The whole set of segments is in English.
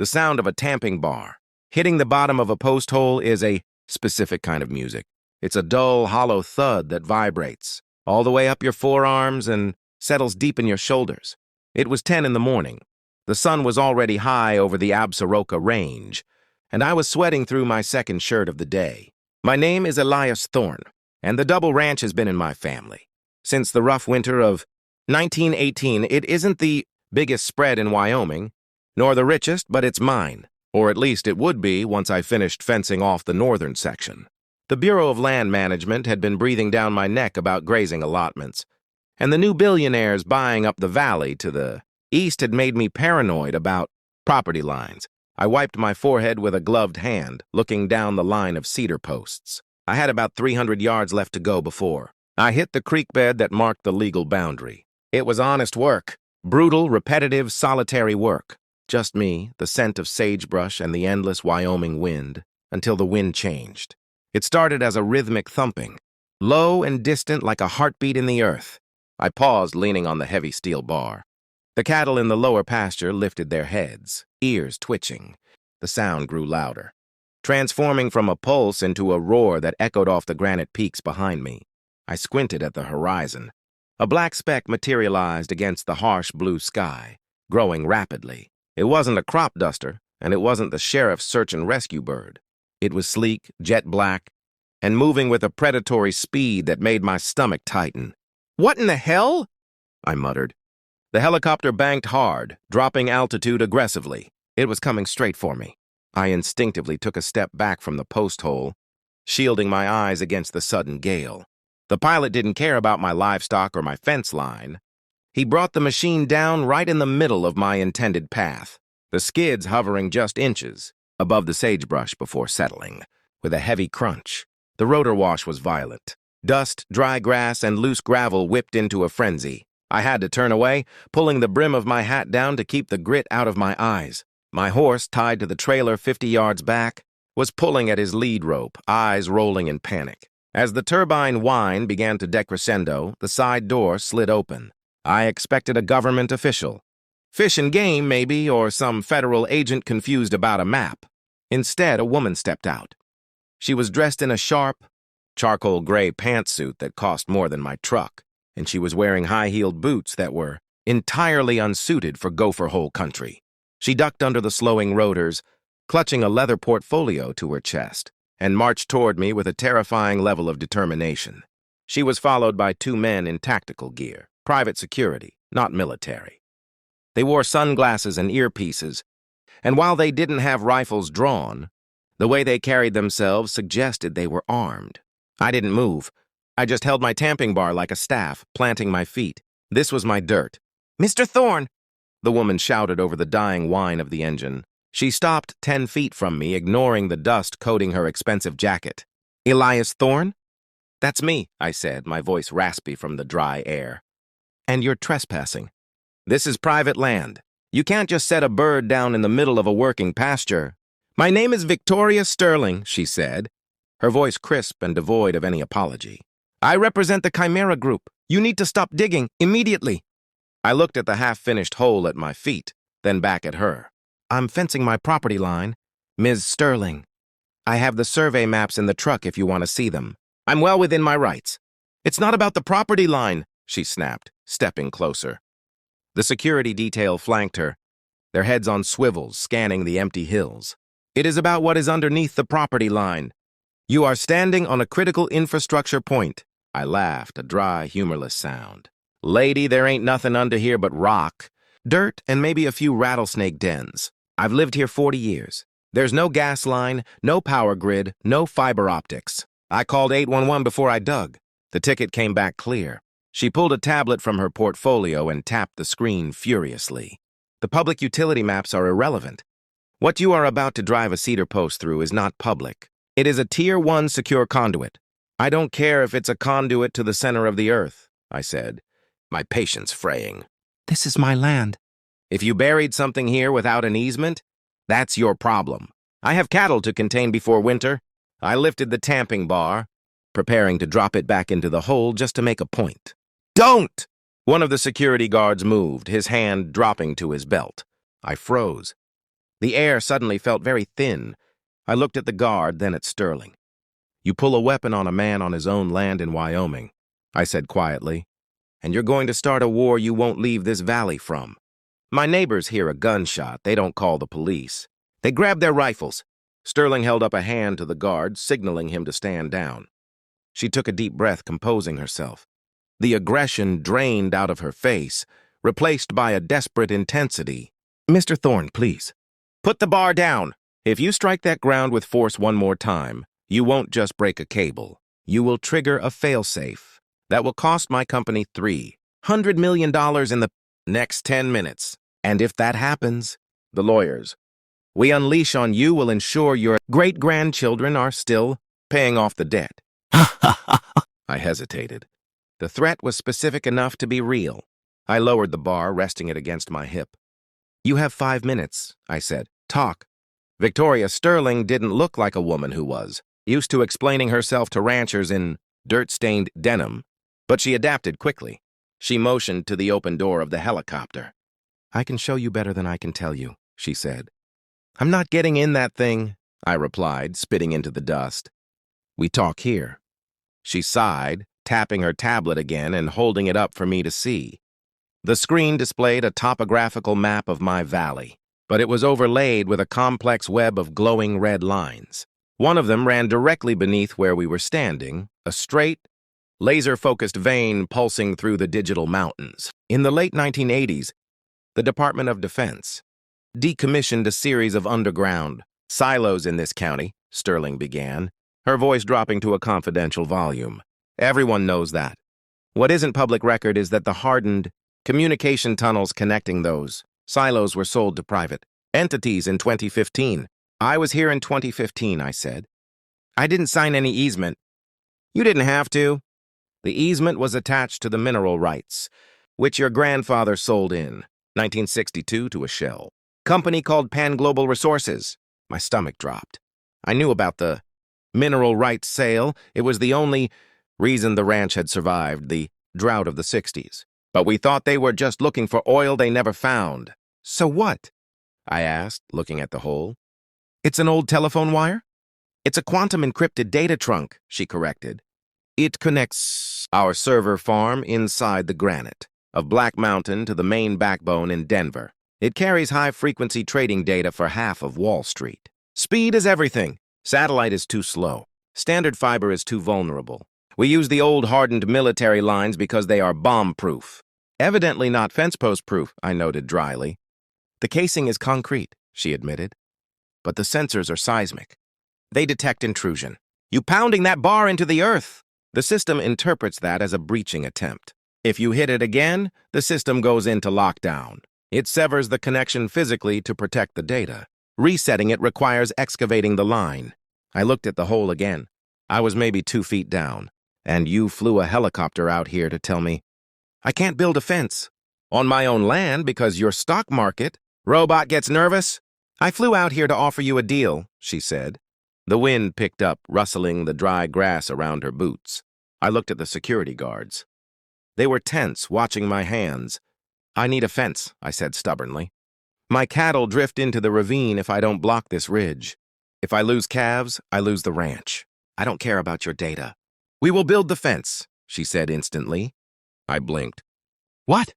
the sound of a tamping bar. Hitting the bottom of a post hole is a specific kind of music. It's a dull, hollow thud that vibrates all the way up your forearms and settles deep in your shoulders. It was 10 in the morning. The sun was already high over the Absaroka Range, and I was sweating through my second shirt of the day. My name is Elias Thorne, and the double ranch has been in my family. Since the rough winter of 1918, it isn't the biggest spread in Wyoming, nor the richest, but it's mine. Or at least it would be once I finished fencing off the northern section. The Bureau of Land Management had been breathing down my neck about grazing allotments, and the new billionaires buying up the valley to the east had made me paranoid about property lines. I wiped my forehead with a gloved hand, looking down the line of cedar posts. I had about 300 yards left to go before I hit the creek bed that marked the legal boundary. It was honest work, brutal, repetitive, solitary work. Just me, the scent of sagebrush, and the endless Wyoming wind, until the wind changed. It started as a rhythmic thumping, low and distant like a heartbeat in the earth. I paused, leaning on the heavy steel bar. The cattle in the lower pasture lifted their heads, ears twitching. The sound grew louder, transforming from a pulse into a roar that echoed off the granite peaks behind me. I squinted at the horizon. A black speck materialized against the harsh blue sky, growing rapidly. It wasn't a crop duster, and it wasn't the sheriff's search and rescue bird. It was sleek, jet black, and moving with a predatory speed that made my stomach tighten. "What in the hell?" I muttered. The helicopter banked hard, dropping altitude aggressively. It was coming straight for me. I instinctively took a step back from the post hole, shielding my eyes against the sudden gale. The pilot didn't care about my livestock or my fence line. He brought the machine down right in the middle of my intended path, the skids hovering just inches above the sagebrush before settling. With a heavy crunch, the rotor wash was violent. Dust, dry grass, and loose gravel whipped into a frenzy. I had to turn away, pulling the brim of my hat down to keep the grit out of my eyes. My horse, tied to the trailer 50 yards back, was pulling at his lead rope, eyes rolling in panic. As the turbine whine began to decrescendo, the side door slid open. I expected a government official. Fish and Game, maybe, or some federal agent confused about a map. Instead, a woman stepped out. She was dressed in a sharp, charcoal gray pantsuit that cost more than my truck, and she was wearing high-heeled boots that were entirely unsuited for gopher hole country. She ducked under the slowing rotors, clutching a leather portfolio to her chest, and marched toward me with a terrifying level of determination. She was followed by two men in tactical gear, private security, not military. They wore sunglasses and earpieces, and while they didn't have rifles drawn, the way they carried themselves suggested they were armed. I didn't move. I just held my tamping bar like a staff, planting my feet. This was my dirt. "Mr. Thorne!" the woman shouted over the dying whine of the engine. She stopped 10 feet from me, ignoring the dust coating her expensive jacket. "Elias Thorne?" "That's me," I said, my voice raspy from the dry air. "And you're trespassing. This is private land. You can't just set a bird down in the middle of a working pasture." "My name is Victoria Sterling," she said, her voice crisp and devoid of any apology. "I represent the Chimera Group. You need to stop digging immediately." I looked at the half-finished hole at my feet, then back at her. "I'm fencing my property line, Ms. Sterling. I have the survey maps in the truck if you want to see them. I'm well within my rights." "It's not about the property line," she snapped, stepping closer. The security detail flanked her, their heads on swivels, scanning the empty hills. "It is about what is underneath the property line. You are standing on a critical infrastructure point." I laughed, a dry, humorless sound. "Lady, there ain't nothing under here but rock, dirt, and maybe a few rattlesnake dens. I've lived here 40 years. There's no gas line, no power grid, no fiber optics. I called 811 before I dug." The ticket came back clear. She pulled a tablet from her portfolio and tapped the screen furiously. "The public utility maps are irrelevant. What you are about to drive a cedar post through is not public. It is a Tier 1 secure conduit. I don't care if it's a conduit to the center of the earth," I said, my patience fraying. "This is my land. If you buried something here without an easement, that's your problem. I have cattle to contain before winter." I lifted the tamping bar, preparing to drop it back into the hole just to make a point. "Don't!" One of the security guards moved, his hand dropping to his belt. I froze. The air suddenly felt very thin. I looked at the guard, then at Sterling. "You pull a weapon on a man on his own land in Wyoming," I said quietly, "and you're going to start a war you won't leave this valley from. My neighbors hear a gunshot. They don't call the police. They grab their rifles." Sterling held up a hand to the guard, signaling him to stand down. She took a deep breath, composing herself. The aggression drained out of her face, replaced by a desperate intensity. "Mr. Thorne, please. Put the bar down. If you strike that ground with force one more time, you won't just break a cable. You will trigger a failsafe that will cost my company $300 million in the next 10 minutes. And if that happens, the lawyers we unleash on you will ensure your great-grandchildren are still paying off the debt." I hesitated. The threat was specific enough to be real. I lowered the bar, resting it against my hip. "You have 5 minutes," I said. "Talk." Victoria Sterling didn't look like a woman who was used to explaining herself to ranchers in dirt-stained denim, but she adapted quickly. She motioned to the open door of the helicopter. "I can show you better than I can tell you," she said. "I'm not getting in that thing," I replied, spitting into the dust. "We talk here." She sighed, tapping her tablet again and holding it up for me to see. The screen displayed a topographical map of my valley, but it was overlaid with a complex web of glowing red lines. One of them ran directly beneath where we were standing, a straight, laser-focused vein pulsing through the digital mountains. In the late 1980s, the Department of Defense decommissioned a series of underground silos in this county, Sterling began, her voice dropping to a confidential volume. "Everyone knows that. What isn't public record is that the hardened communication tunnels connecting those silos were sold to private entities in 2015. I was here in 2015, I said. I didn't sign any easement." "You didn't have to. The easement was attached to the mineral rights, which your grandfather sold in 1962 to a shell company called Pan Global Resources." My stomach dropped. I knew about the mineral rights sale. It was the only reason the ranch had survived the drought of the 60s. But we thought they were just looking for oil they never found. "So what?" I asked, looking at the hole. "It's an old telephone wire?" "It's a quantum-encrypted data trunk," she corrected. "It connects our server farm inside the granite of Black Mountain to the main backbone in Denver. It carries high-frequency trading data for half of Wall Street. Speed is everything. Satellite is too slow. Standard fiber is too vulnerable. We use the old hardened military lines because they are bomb-proof. Evidently not fence-post-proof," I noted dryly. "The casing is concrete," she admitted. "But the sensors are seismic. They detect intrusion. You pounding that bar into the earth. The system interprets that as a breaching attempt. If you hit it again, the system goes into lockdown. It severs the connection physically to protect the data. Resetting it requires excavating the line." I looked at the hole again. I was maybe 2 feet down, and you flew a helicopter out here to tell me I can't build a fence on my own land because your stock market robot gets nervous. "I flew out here to offer you a deal," she said. The wind picked up, rustling the dry grass around her boots. I looked at the security guards. They were tense, watching my hands. "I need a fence," I said stubbornly. "My cattle drift into the ravine if I don't block this ridge. If I lose calves, I lose the ranch. I don't care about your data." "We will build the fence," she said instantly. I blinked. "What?"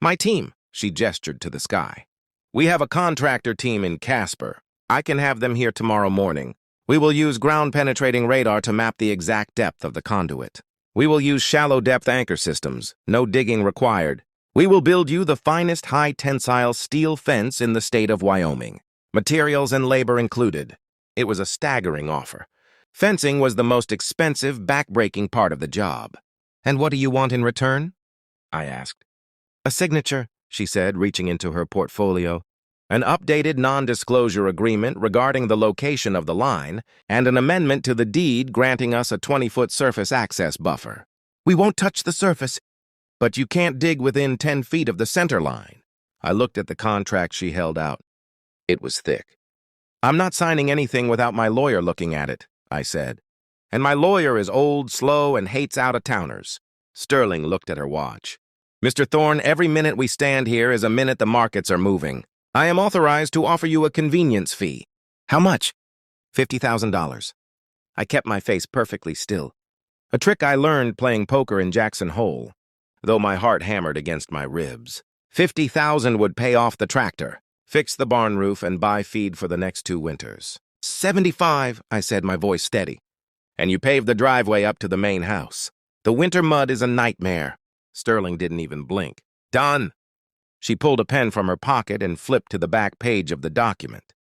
"My team," she gestured to the sky. "We have a contractor team in Casper. I can have them here tomorrow morning. We will use ground-penetrating radar to map the exact depth of the conduit. We will use shallow-depth anchor systems, no digging required. We will build you the finest high-tensile steel fence in the state of Wyoming, materials and labor included." It was a staggering offer. Fencing was the most expensive, back-breaking part of the job. "And what do you want in return?" I asked. "A signature," she said, reaching into her portfolio. "An updated non-disclosure agreement regarding the location of the line, and an amendment to the deed granting us a 20-foot surface access buffer." "We won't touch the surface." "But you can't dig within 10 feet of the center line." I looked at the contract she held out. It was thick. "I'm not signing anything without my lawyer looking at it," I said. "And my lawyer is old, slow, and hates out-of-towners." Sterling looked at her watch. "Mr. Thorne, every minute we stand here is a minute the markets are moving. I am authorized to offer you a convenience fee. How much? $50,000. I kept my face perfectly still. A trick I learned playing poker in Jackson Hole, though my heart hammered against my ribs. $50,000 would pay off the tractor, fix the barn roof, and buy feed for the next 2 winters. 75, I said, my voice steady. And you pave the driveway up to the main house. The winter mud is a nightmare. Sterling didn't even blink. Done. She pulled a pen from her pocket and flipped to the back page of the document.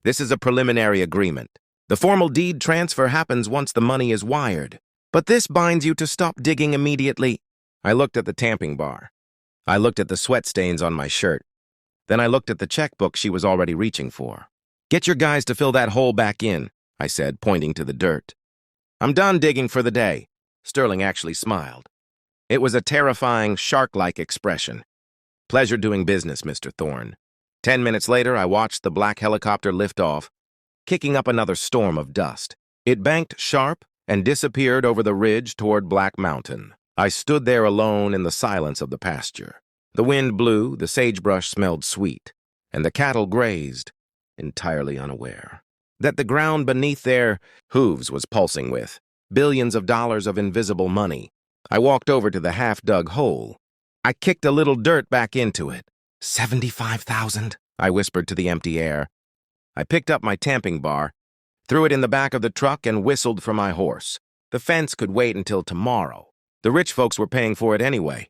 This is a preliminary agreement. The formal deed transfer happens once the money is wired. But this binds you to stop digging immediately. I looked at the tamping bar. I looked at the sweat stains on my shirt. Then I looked at the checkbook she was already reaching for. Get your guys to fill that hole back in, I said, pointing to the dirt. I'm done digging for the day. Sterling actually smiled. It was a terrifying, shark-like expression. Pleasure doing business, Mr. Thorne. 10 minutes later, I watched the black helicopter lift off, kicking up another storm of dust. It banked sharp and disappeared over the ridge toward Black Mountain. I stood there alone in the silence of the pasture. The wind blew, the sagebrush smelled sweet, and the cattle grazed, entirely unaware that the ground beneath their hooves was pulsing with billions of dollars of invisible money. I walked over to the half-dug hole. I kicked a little dirt back into it. 75,000, I whispered to the empty air. I picked up my tamping bar, threw it in the back of the truck, and whistled for my horse. The fence could wait until tomorrow. The rich folks were paying for it anyway.